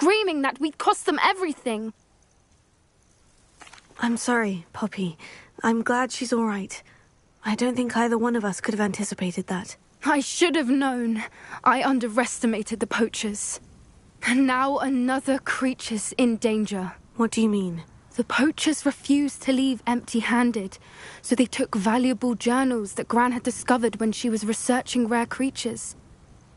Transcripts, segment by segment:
screaming that we'd cost them everything. I'm sorry, Poppy. I'm glad she's all right. I don't think either one of us could have anticipated that. I should have known. I underestimated the poachers. And now another creature's in danger. What do you mean? The poachers refused to leave empty-handed, so they took valuable journals that Gran had discovered when she was researching rare creatures.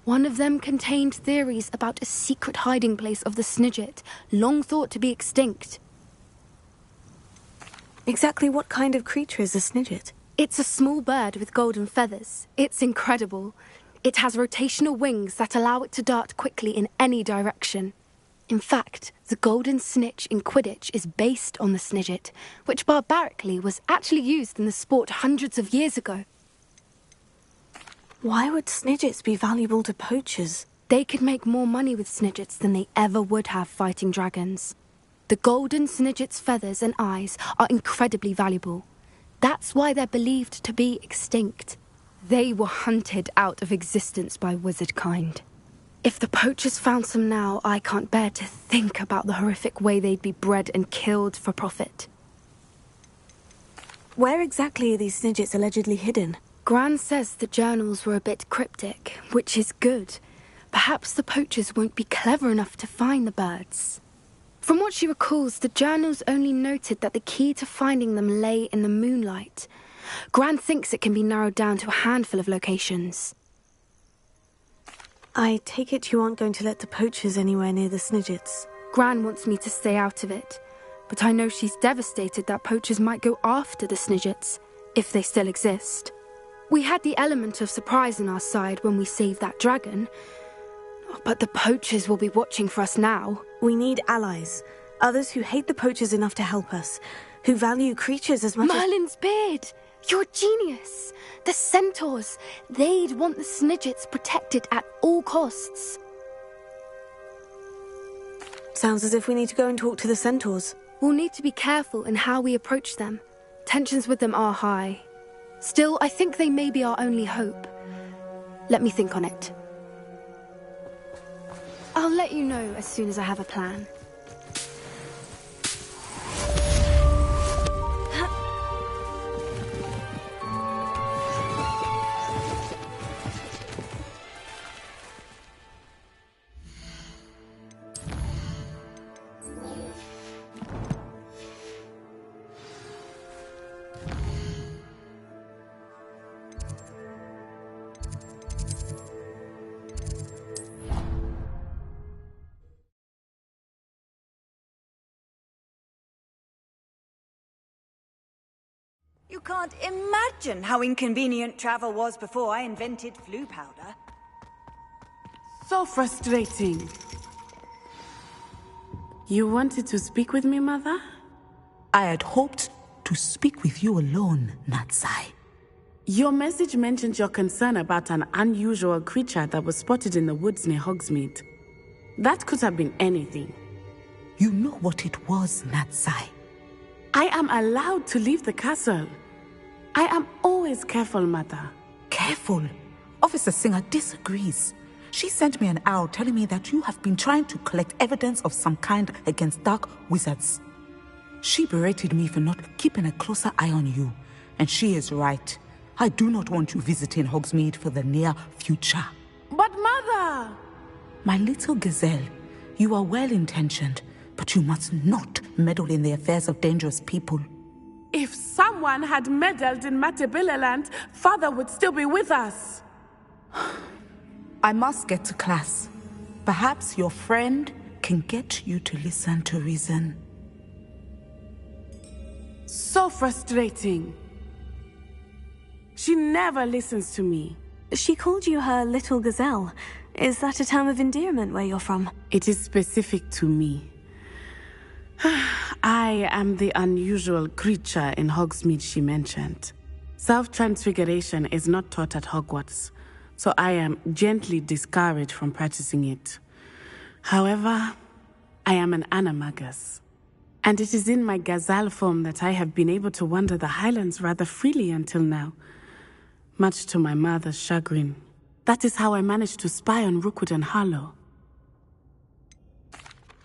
One of them contained theories about a secret hiding place of the Snidget, long thought to be extinct. Exactly what kind of creature is a Snidget? It's a small bird with golden feathers. It's incredible. It has rotational wings that allow it to dart quickly in any direction. In fact, the golden snitch in Quidditch is based on the Snidget, which barbarically was actually used in the sport hundreds of years ago. Why would Snidgets be valuable to poachers? They could make more money with Snidgets than they ever would have fighting dragons. The golden Snidget's feathers and eyes are incredibly valuable. That's why they're believed to be extinct. They were hunted out of existence by wizard kind. If the poachers found some now, I can't bear to think about the horrific way they'd be bred and killed for profit. Where exactly are these Snidgets allegedly hidden? Gran says the journals were a bit cryptic, which is good. Perhaps the poachers won't be clever enough to find the birds. From what she recalls, the journals only noted that the key to finding them lay in the moonlight. Gran thinks it can be narrowed down to a handful of locations. I take it you aren't going to let the poachers anywhere near the Snidgets. Gran wants me to stay out of it, but I know she's devastated that poachers might go after the Snidgets, if they still exist. We had the element of surprise on our side when we saved that dragon, but the poachers will be watching for us now. We need allies, others who hate the poachers enough to help us, who value creatures as much as... Merlin's beard! You're a genius! The centaurs! They'd want the Snidgets protected at all costs. Sounds as if we need to go and talk to the centaurs. We'll need to be careful in how we approach them. Tensions with them are high. Still, I think they may be our only hope. Let me think on it. I'll let you know as soon as I have a plan. You can't imagine how inconvenient travel was before I invented flu powder. So frustrating. You wanted to speak with me, Mother? I had hoped to speak with you alone, Natsai. Your message mentioned your concern about an unusual creature that was spotted in the woods near Hogsmeade. That could have been anything. You know what it was, Natsai. I am allowed to leave the castle. I am always careful, Mother. Careful? Officer Singer disagrees. She sent me an arrow telling me that you have been trying to collect evidence of some kind against dark wizards. She berated me for not keeping a closer eye on you, and she is right. I do not want you visiting Hogsmeade for the near future. But Mother! My little gazelle, you are well-intentioned, but you must not meddle in the affairs of dangerous people. If someone had meddled in Matabeleland, Father would still be with us. I must get to class. Perhaps your friend can get you to listen to reason. So frustrating. She never listens to me. She called you her little gazelle. Is that a term of endearment where you're from? It is specific to me. I am the unusual creature in Hogsmeade she mentioned. Self-transfiguration is not taught at Hogwarts, so I am gently discouraged from practicing it. However, I am an animagus, and it is in my gazelle form that I have been able to wander the Highlands rather freely until now, much to my mother's chagrin. That is how I managed to spy on Rookwood and Harlow.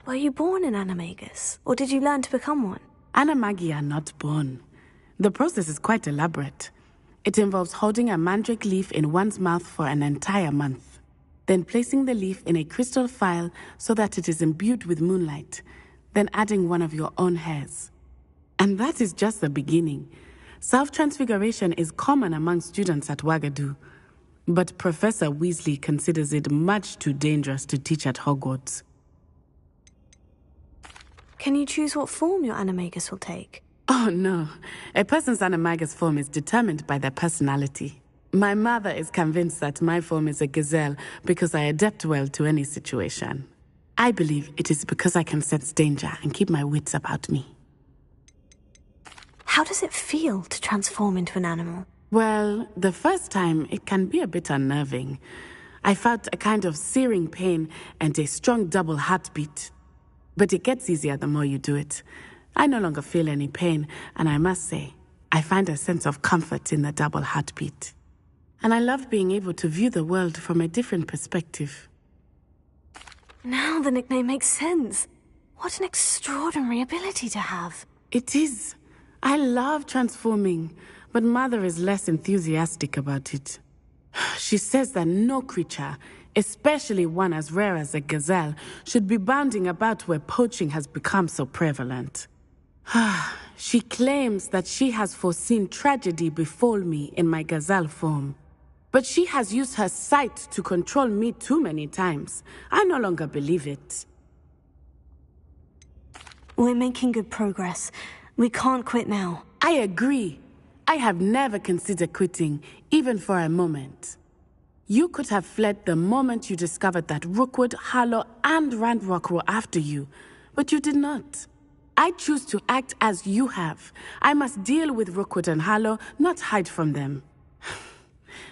Were you born an animagus, or did you learn to become one? Animagi are not born. The process is quite elaborate. It involves holding a mandrake leaf in one's mouth for an entire month, then placing the leaf in a crystal phial so that it is imbued with moonlight, then adding one of your own hairs. And that is just the beginning. Self-transfiguration is common among students at Wagadu, but Professor Weasley considers it much too dangerous to teach at Hogwarts. Can you choose what form your animagus will take? Oh no, a person's animagus form is determined by their personality. My mother is convinced that my form is a gazelle because I adapt well to any situation. I believe it is because I can sense danger and keep my wits about me. How does it feel to transform into an animal? Well, the first time it can be a bit unnerving. I felt a kind of searing pain and a strong double heartbeat. But it gets easier the more you do it. I no longer feel any pain, and I must say, I find a sense of comfort in the double heartbeat. And I love being able to view the world from a different perspective. Now the nickname makes sense. What an extraordinary ability to have. It is. I love transforming, but Mother is less enthusiastic about it. She says that no creature, especially one as rare as a gazelle, should be bounding about where poaching has become so prevalent. She claims that she has foreseen tragedy befall me in my gazelle form. But she has used her sight to control me too many times. I no longer believe it. We're making good progress. We can't quit now. I agree. I have never considered quitting, even for a moment. You could have fled the moment you discovered that Rookwood, Harlow, and Ranrock were after you, but you did not. I choose to act as you have. I must deal with Rookwood and Harlow, not hide from them.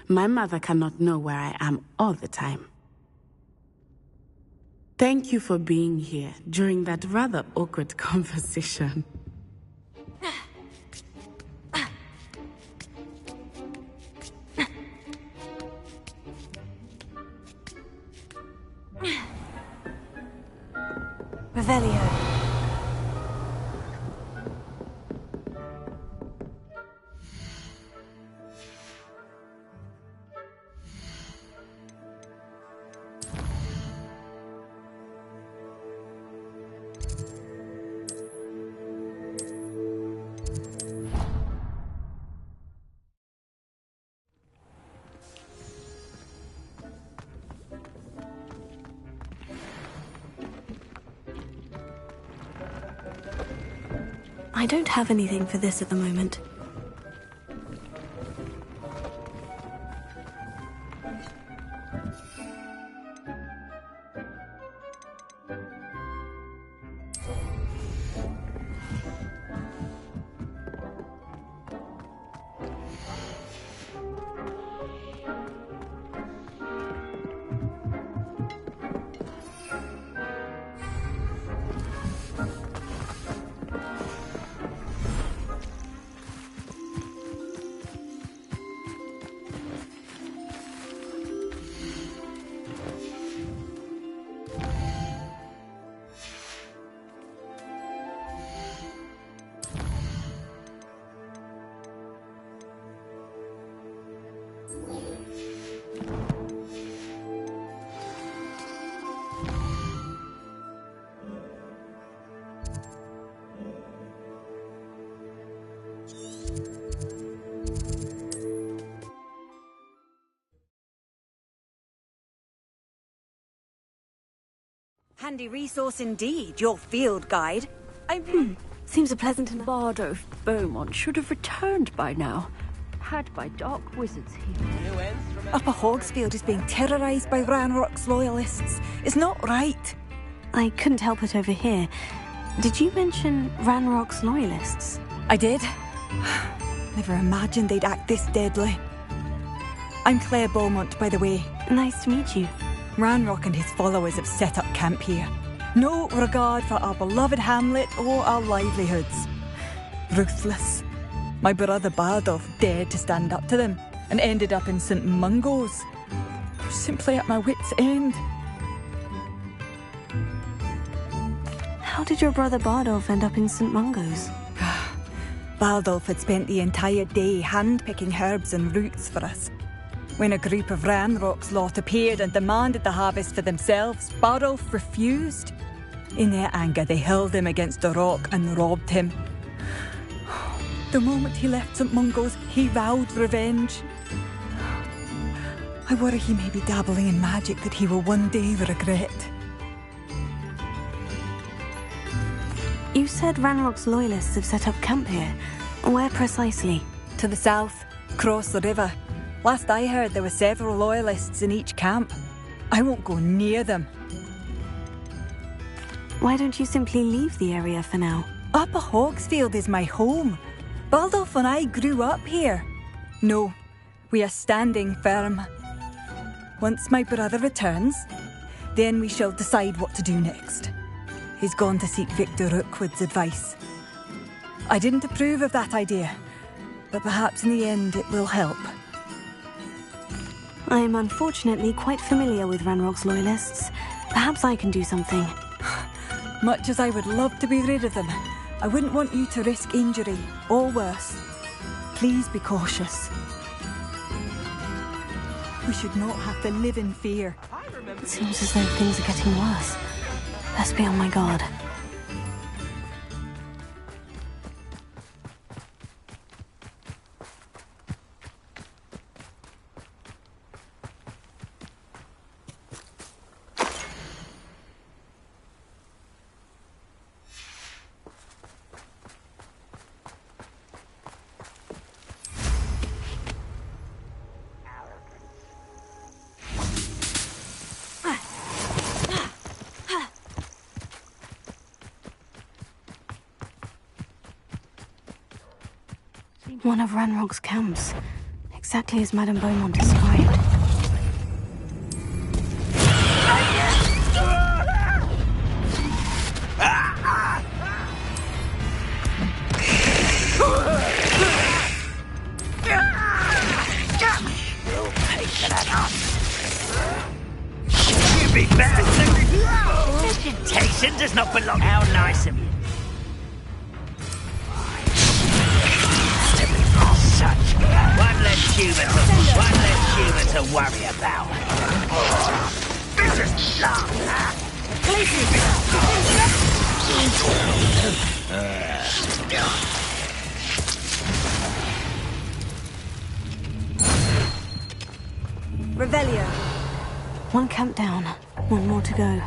My mother cannot know where I am all the time. Thank you for being here during that rather awkward conversation. Revelio. I don't have anything for this at the moment. Handy resource indeed, your field guide. Seems a pleasant enough. Bardo of Beaumont should have returned by now. Had by dark wizards here. Upper Hogsfield is being terrorised by Ranrock's loyalists. It's not right. I couldn't help it over here. Did you mention Ranrock's loyalists? I did. Never imagined they'd act this deadly. I'm Claire Beaumont, by the way. Nice to meet you. Ranrock and his followers have set up camp here. No regard for our beloved hamlet or our livelihoods. Ruthless. My brother Bardolph dared to stand up to them and ended up in St. Mungo's. Simply at my wit's end. How did your brother Bardolph end up in St. Mungo's? Bardolph had spent the entire day hand-picking herbs and roots for us. When a group of Ranrock's lot appeared and demanded the harvest for themselves, Bardolph refused. In their anger, they hurled him against a rock and robbed him. The moment he left St. Mungo's, he vowed revenge. I worry he may be dabbling in magic that he will one day regret. You said Ranrock's loyalists have set up camp here. Where precisely? To the south, across the river. Last I heard, there were several loyalists in each camp. I won't go near them. Why don't you simply leave the area for now? Upper Hogsfield is my home. Bardolph and I grew up here. No, we are standing firm. Once my brother returns, then we shall decide what to do next. He's gone to seek Victor Rookwood's advice. I didn't approve of that idea, but perhaps in the end it will help. I am unfortunately quite familiar with Ranrock's loyalists. Perhaps I can do something. Much as I would love to be rid of them, I wouldn't want you to risk injury, or worse. Please be cautious. We should not have to live in fear. It seems as though things are getting worse. Best be on my guard. One of Ranrock's camps, exactly as Madame Beaumont described. You big bastard! Temptation does not belong. How nice of you. One less human to worry about. This is love. Revelio. One camp down, one more to go.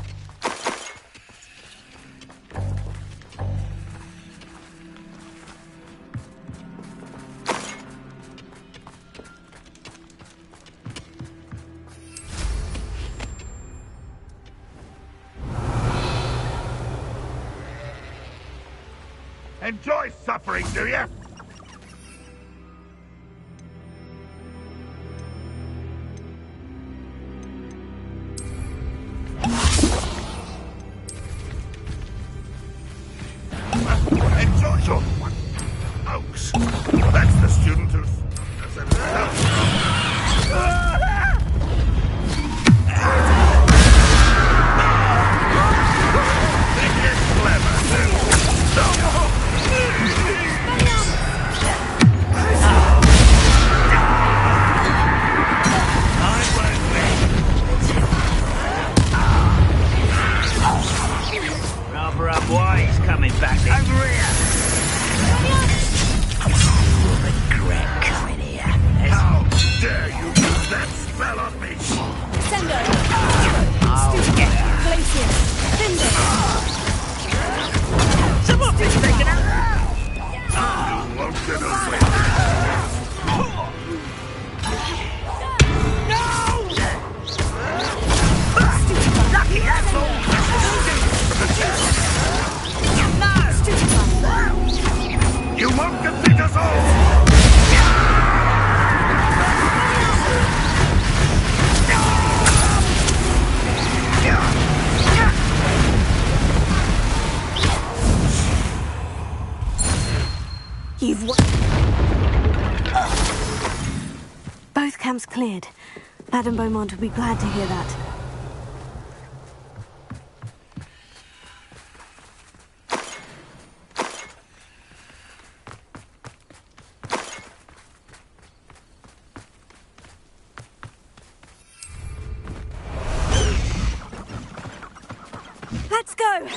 Enjoy suffering, do you? Enjoy your one. Oaks. That's the student who's... back there. Over here! You'll regret coming here. How dare you use that spell on me? Sendo! I'll get you. Glacius! Finder! Someone been taken out! You won't get away. No! Lucky asshole! You won't defeat us all! You've won. Both camps cleared. Madame Beaumont would be glad to hear that. go!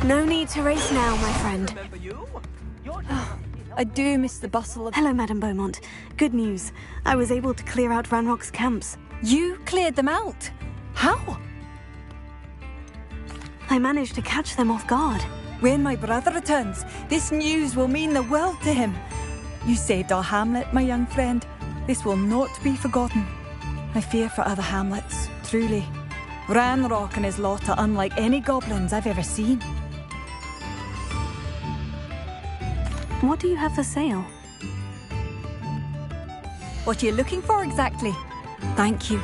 No need to race now, my friend. I do miss the bustle of... Hello, Madame Beaumont. Good news. I was able to clear out Ranrock's camps. You cleared them out? How? I managed to catch them off guard. When my brother returns, this news will mean the world to him. You saved our hamlet, my young friend. This will not be forgotten. I fear for other hamlets, truly. Ranrock and his lot are unlike any goblins I've ever seen. What do you have for sale? What are you looking for exactly? Thank you.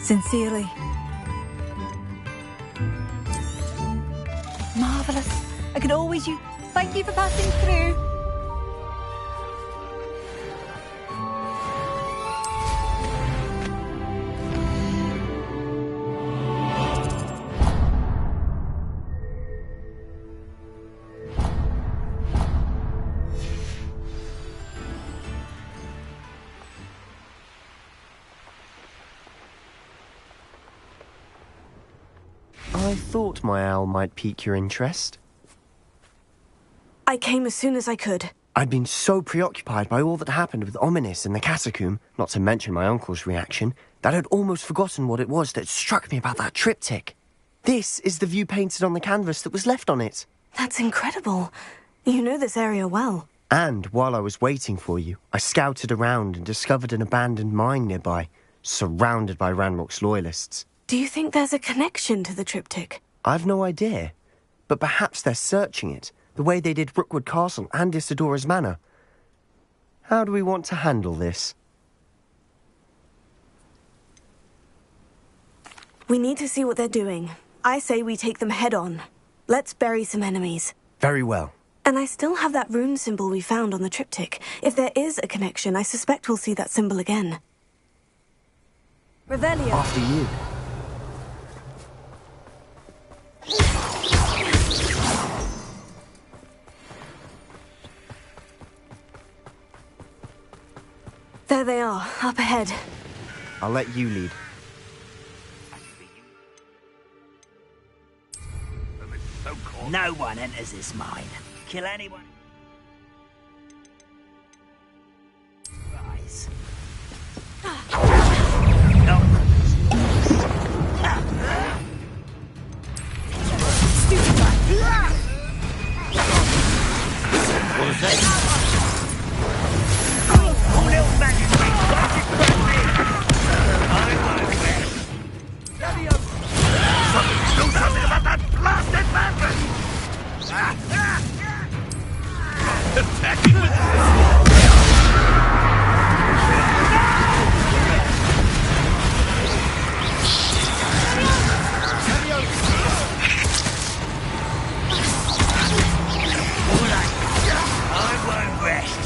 Sincerely. Marvellous. I could always use... Thank you for passing through. I thought my owl might pique your interest. I came as soon as I could. I'd been so preoccupied by all that happened with Ominis in the catacomb, not to mention my uncle's reaction, that I'd almost forgotten what it was that struck me about that triptych. This is the view painted on the canvas that was left on it. That's incredible. You know this area well. And while I was waiting for you, I scouted around and discovered an abandoned mine nearby, surrounded by Ranrock's loyalists. Do you think there's a connection to the triptych? I've no idea, but perhaps they're searching it, the way they did Rookwood Castle and Isidora's Manor. How do we want to handle this? We need to see what they're doing. I say we take them head on. Let's bury some enemies. Very well. And I still have that rune symbol we found on the triptych. If there is a connection, I suspect we'll see that symbol again. Revelio. After you. There they are, up ahead. I'll let you lead. No one enters this mine. Kill anyone. Rise. No. Stupid guy. What was that? Little magic thing. Don't distract me. I won't rest. Do something about that blasted madman! Attacking with... I won't rest.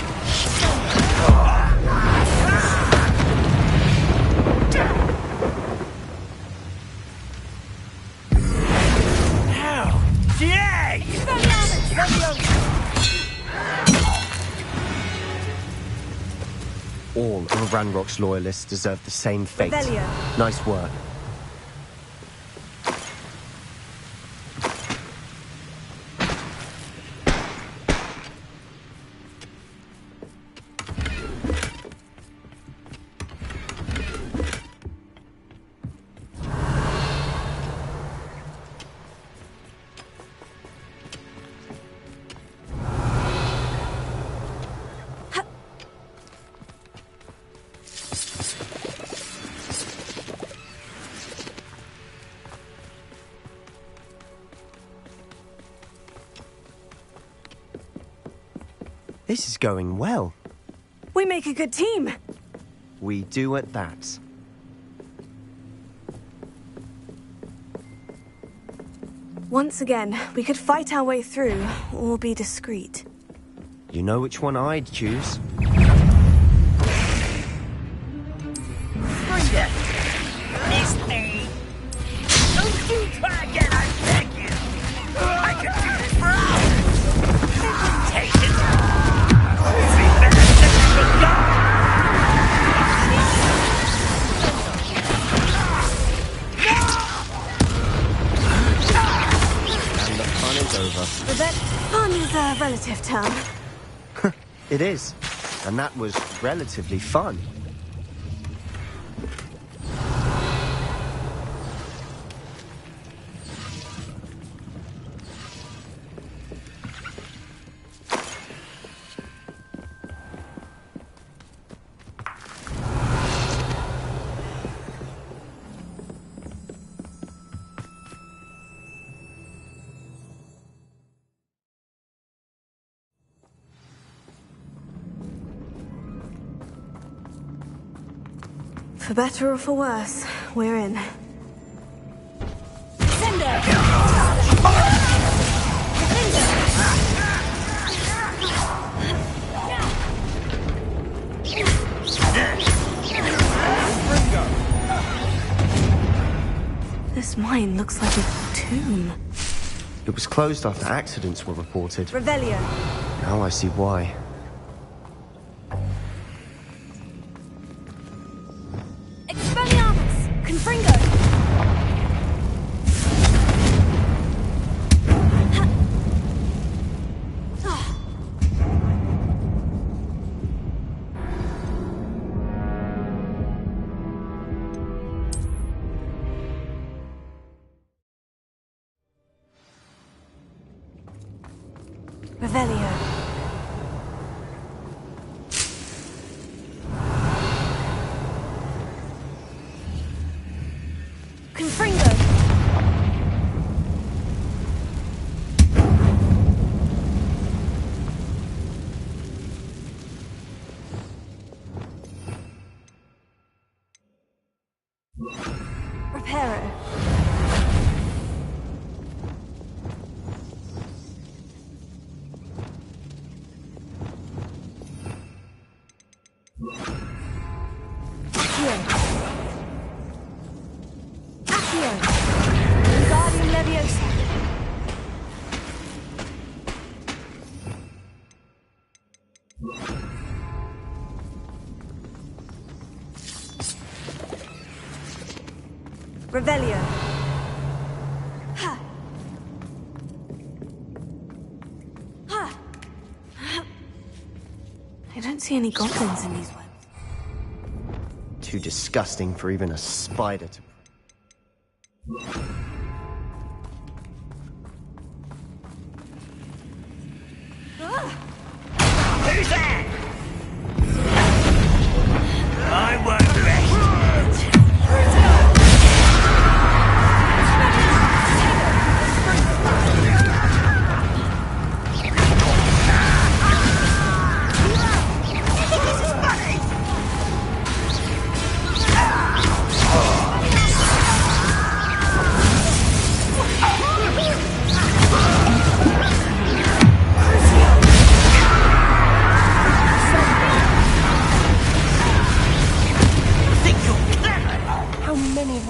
How dare you! All of Ranrock's loyalists deserve the same fate. Revelio. Nice work. This is going well. We make a good team. We do at that. Once again, we could fight our way through, or be discreet. You know which one I'd choose. Stranger! Miss me! Don't you try again, I beg you! I could do this for hours! Take it! You'd be better than you were gone! And the fun is over. But fun is a relative term. It is. And that was relatively fun. For better or for worse, we're in. This mine looks like a tomb. It was closed after accidents were reported. Revelio. Now I see why. Expelliarmus! Confringo! Revelio. Confringo. Reparo. Revelio. Ha. Ha. I don't see any goblins in these webs. Too disgusting for even a spider to... Who's that? I won't rest.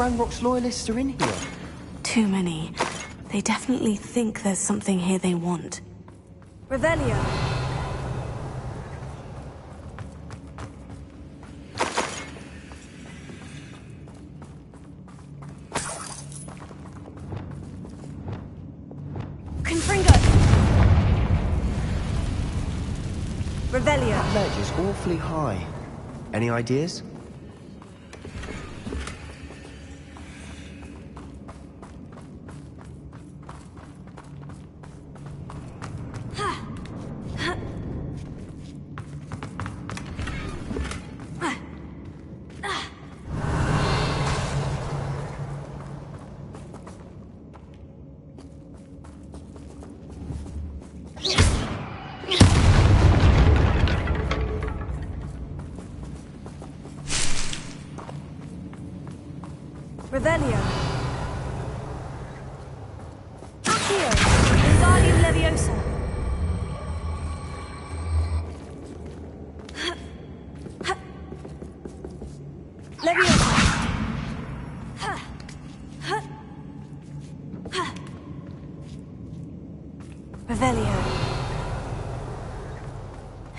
Ranrock's loyalists are in here. Too many. They definitely think there's something here they want. Revelio. Confringo. Revelio. That ledge is awfully high. Any ideas? Revelio. Accio. Wingardium Leviosa.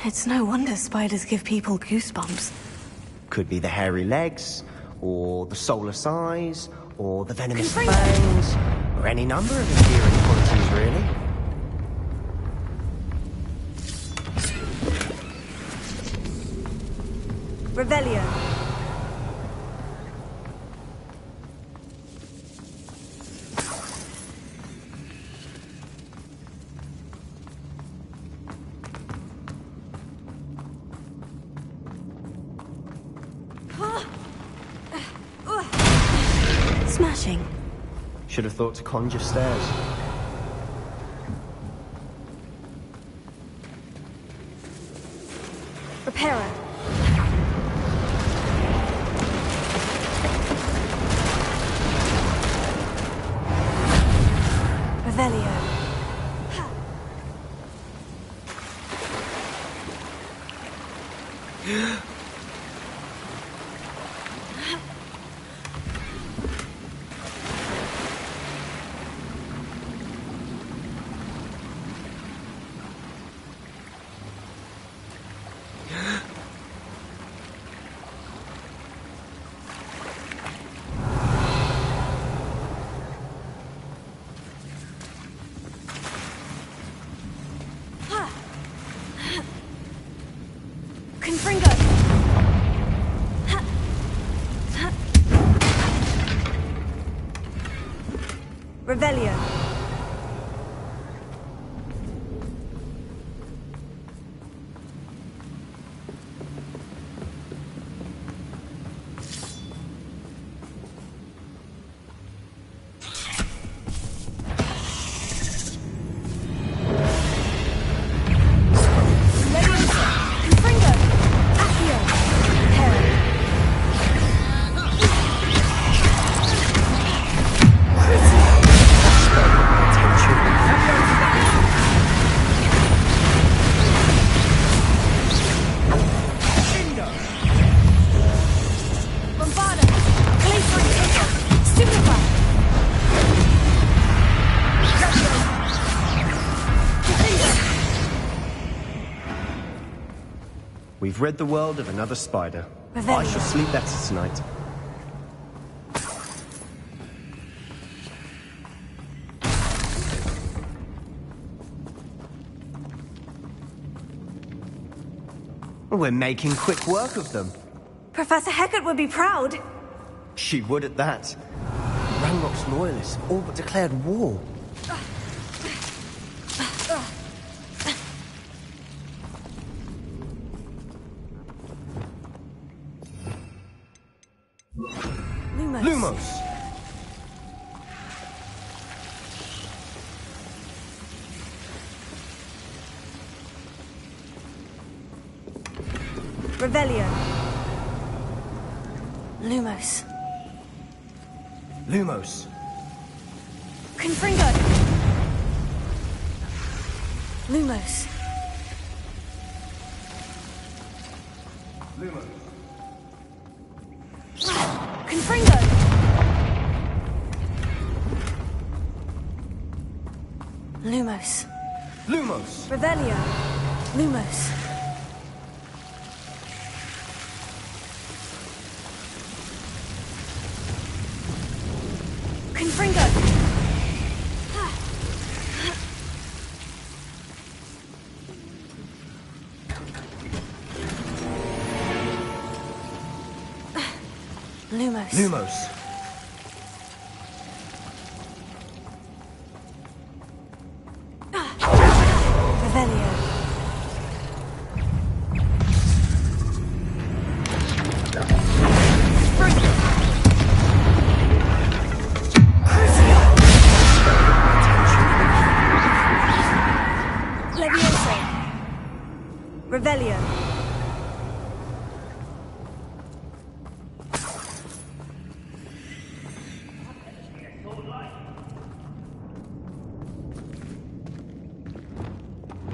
It's no wonder spiders give people goosebumps. Could be the hairy legs, or the soulless eyes, or the venomous Confringo! fangs, or any number of endearing qualities, really. Revelio. Smashing. Should have thought to conjure stairs. Reparo. Revelio. Confringo. Revelio. We've rid the world of another spider. Revelio. I shall sleep better tonight. We're making quick work of them. Professor Hecat would be proud. She would at that. Ranrock's loyalists have all but declared war. Lumos. Lumos! Revelio. Lumos. Lumos! Confringo. Lumos. Lumos! Confringo. Lumos. Lumos! Revelio. Lumos. Confringo. Lumos. Lumos! Revelio. Levioso. Revelio.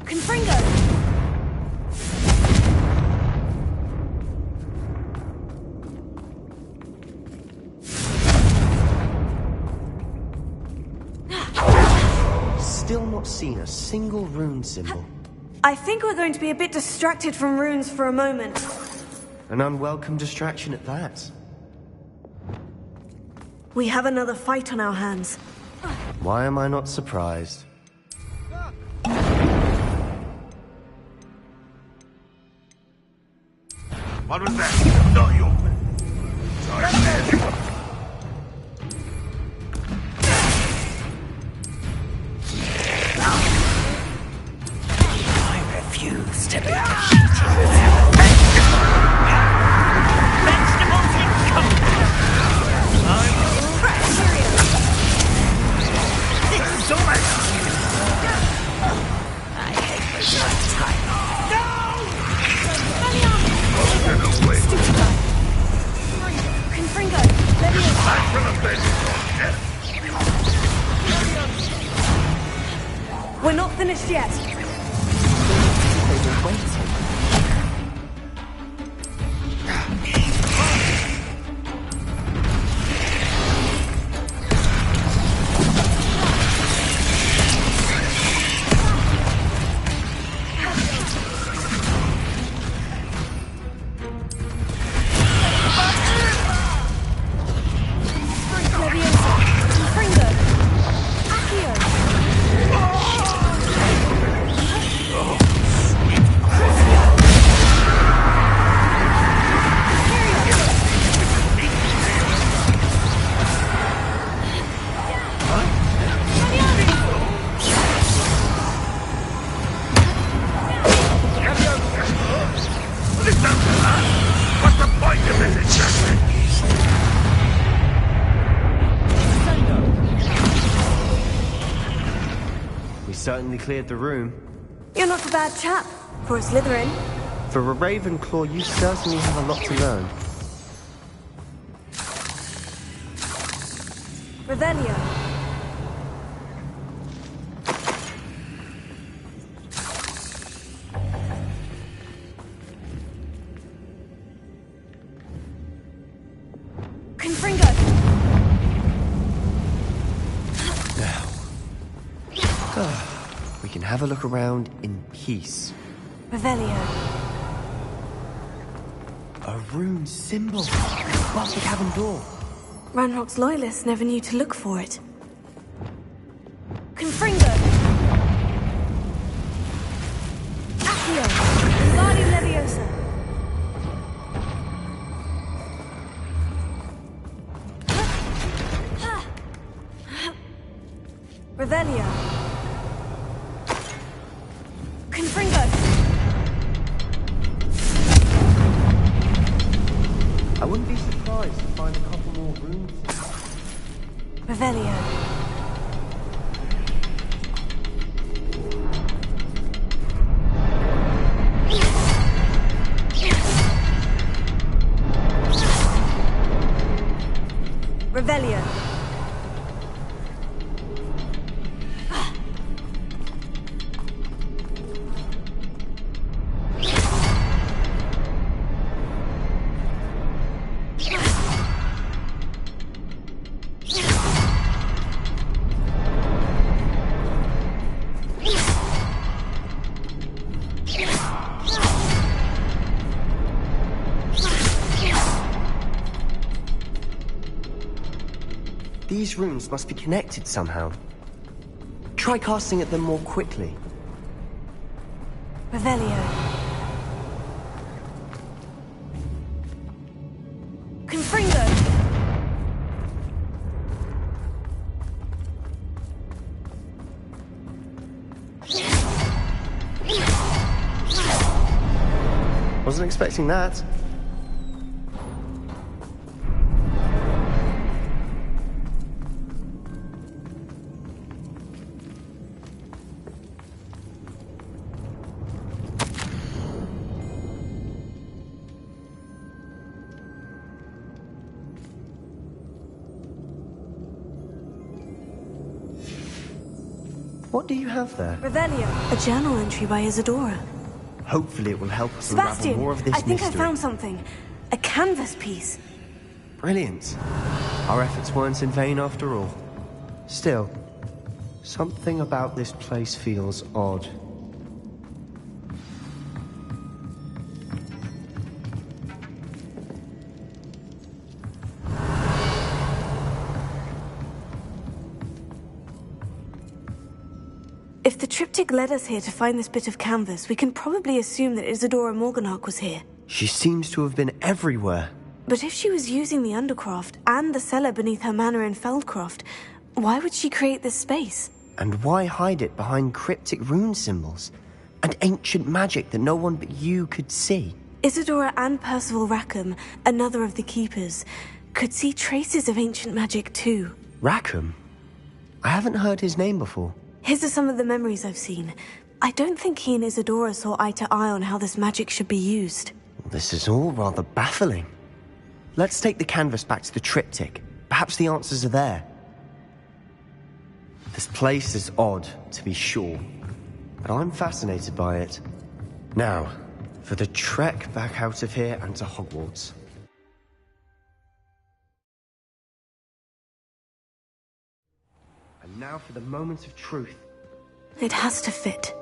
Confringo. Still not seen a single rune symbol. I think we're going to be a bit distracted from runes for a moment. An unwelcome distraction at that. We have another fight on our hands. Why am I not surprised? What was that? Not your... Sorry, man. I refuse to be defeated. Vegetables incoming! This is all I hate wasting time. Confringo! We're not finished yet. They were waiting. What's the point of this exactly? We certainly cleared the room. You're not a bad chap for a Slytherin. For a Ravenclaw, you certainly have a lot to learn. Revelio. Confringo. Now, we can have a look around in peace. Revelio. A rune symbol above the cabin door. Ranrock's loyalists never knew to look for it. Confringo. Accio. Lari Leviosa. Revelio. Confringo. I wouldn't be surprised to find a couple more runes. Revelio. Revelio. These runes must be connected somehow. Try casting at them more quickly. Revelio. Confringo. Wasn't expecting that. What do you have there? Revelio. A journal entry by Isadora. Hopefully it will help us unravel Sebastian, more of this I think mystery. I found something. A canvas piece. Brilliant. Our efforts weren't in vain after all. Still, something about this place feels odd. If the triptych led us here to find this bit of canvas, we can probably assume that Isadora Morganach was here. She seems to have been everywhere. But if she was using the Undercroft and the cellar beneath her manor in Feldcroft, why would she create this space? And why hide it behind cryptic rune symbols? And ancient magic that no one but you could see? Isadora and Percival Rackham, another of the Keepers, could see traces of ancient magic too. Rackham? I haven't heard his name before. His are some of the memories I've seen. I don't think he and Isadora saw eye to eye on how this magic should be used. This is all rather baffling. Let's take the canvas back to the triptych. Perhaps the answers are there. This place is odd, to be sure, but I'm fascinated by it. Now, for the trek back out of here and to Hogwarts. And now for the moment of truth. It has to fit.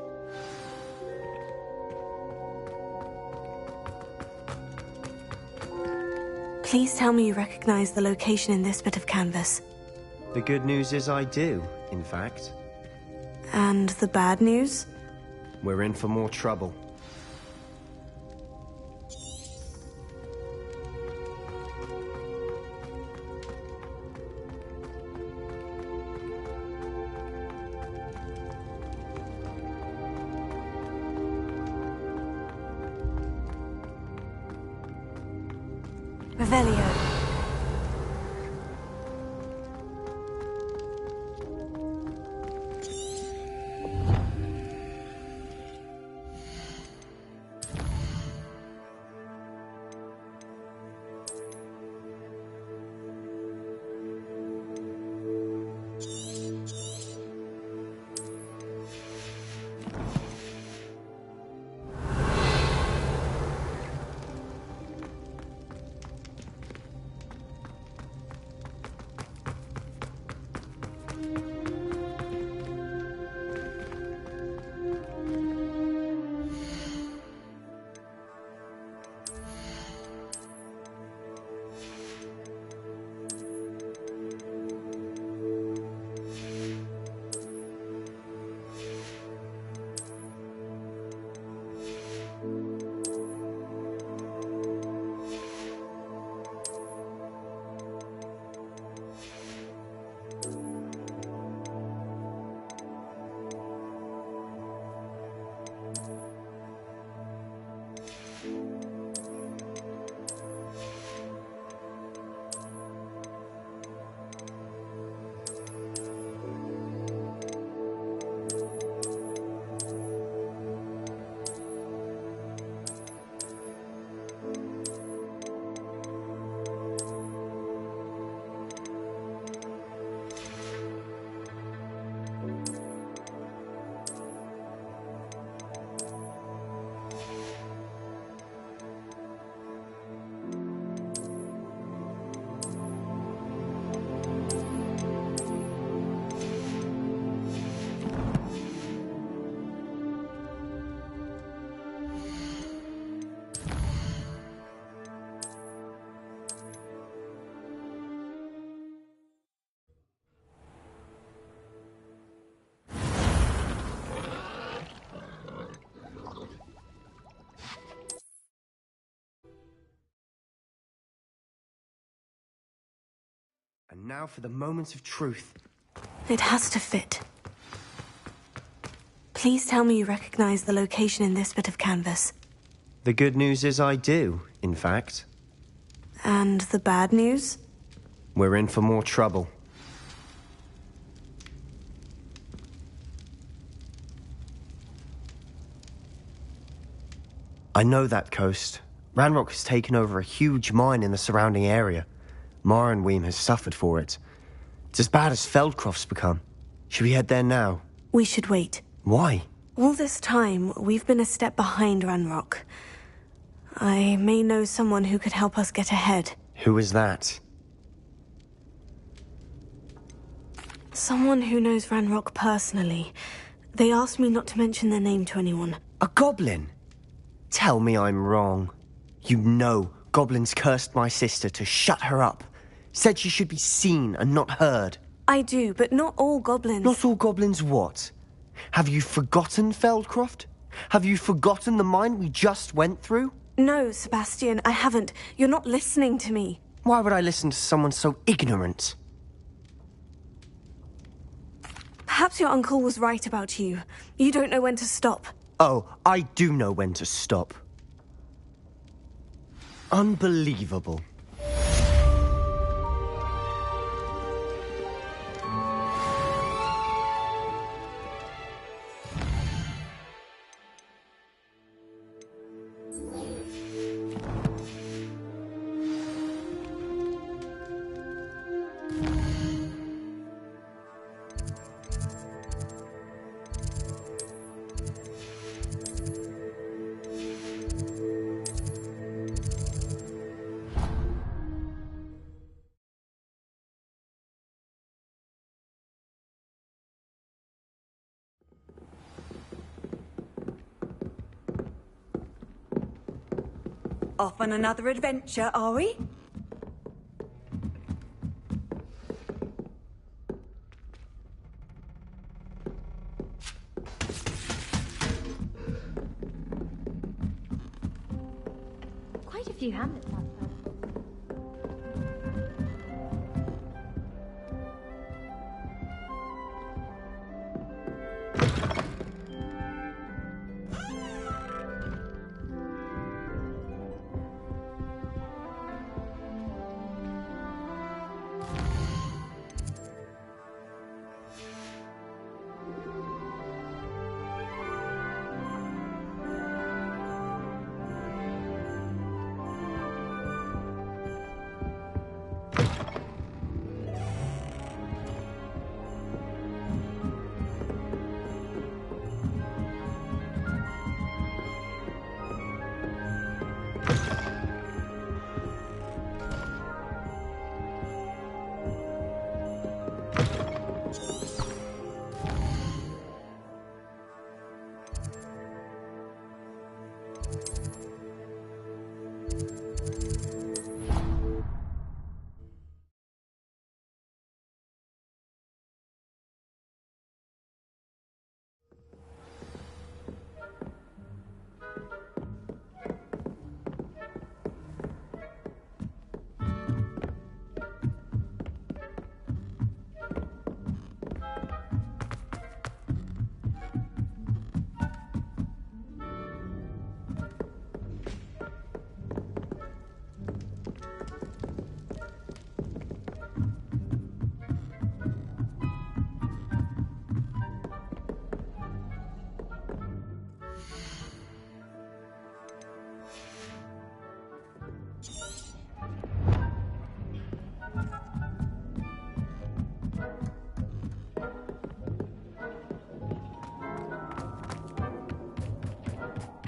Please tell me you recognize the location in this bit of canvas. The good news is I do, in fact. And the bad news? We're in for more trouble. Revelio. And now for the moment of truth. It has to fit. Please tell me you recognize the location in this bit of canvas. The good news is I do, in fact. And the bad news? We're in for more trouble. I know that coast. Ranrock has taken over a huge mine in the surrounding area. Marrenweem has suffered for it. It's as bad as Feldcroft's become. Should we head there now? We should wait. Why? All this time, we've been a step behind Ranrock. I may know someone who could help us get ahead. Who is that? Someone who knows Ranrock personally. They asked me not to mention their name to anyone. A goblin? Tell me I'm wrong. You know goblins cursed my sister to shut her up. Said she should be seen and not heard. I do, but not all goblins. Not all goblins what? Have you forgotten Feldcroft? Have you forgotten the mine we just went through? No, Sebastian, I haven't. You're not listening to me. Why would I listen to someone so ignorant? Perhaps your uncle was right about you. You don't know when to stop. Oh, I do know when to stop. Unbelievable. Off on another adventure, are we? Quite a few hamlets outside.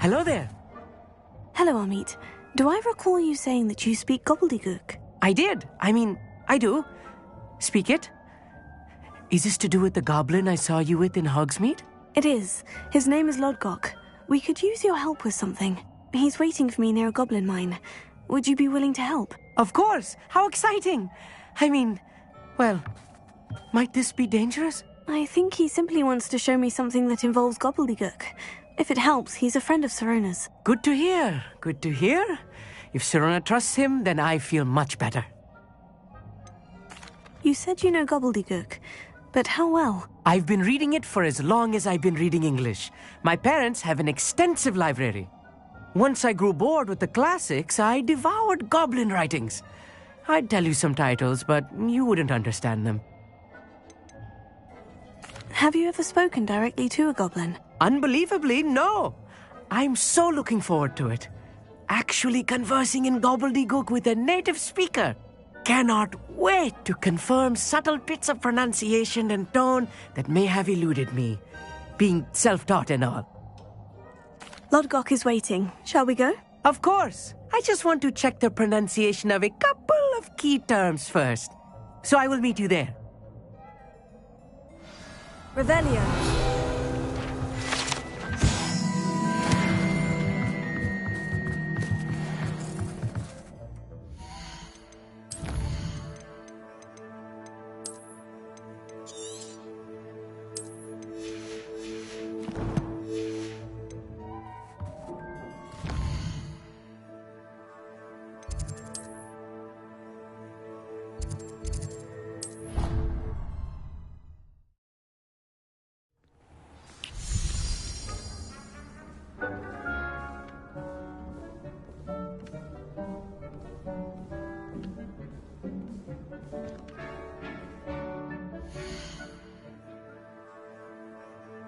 Hello there. Hello, Amit. Do I recall you saying that you speak gobbledygook? I did. I do. Speak it. Is this to do with the goblin I saw you with in Hogsmeade? It is. His name is Lodgok. We could use your help with something. He's waiting for me near a goblin mine. Would you be willing to help? Of course. How exciting. Well, might this be dangerous? I think he simply wants to show me something that involves gobbledygook. If it helps, he's a friend of Sirona's. Good to hear. Good to hear. If Sirona trusts him, then I feel much better. You said you know gobbledygook, but how well? I've been reading it for as long as I've been reading English. My parents have an extensive library. Once I grew bored with the classics, I devoured goblin writings. I'd tell you some titles, but you wouldn't understand them. Have you ever spoken directly to a goblin? Unbelievably, no. I'm so looking forward to it. Actually conversing in gobbledygook with a native speaker. Cannot wait to confirm subtle bits of pronunciation and tone that may have eluded me, being self-taught and all. Lodgok is waiting. Shall we go? Of course. I just want to check the pronunciation of a couple of key terms first. So I will meet you there. Revelio.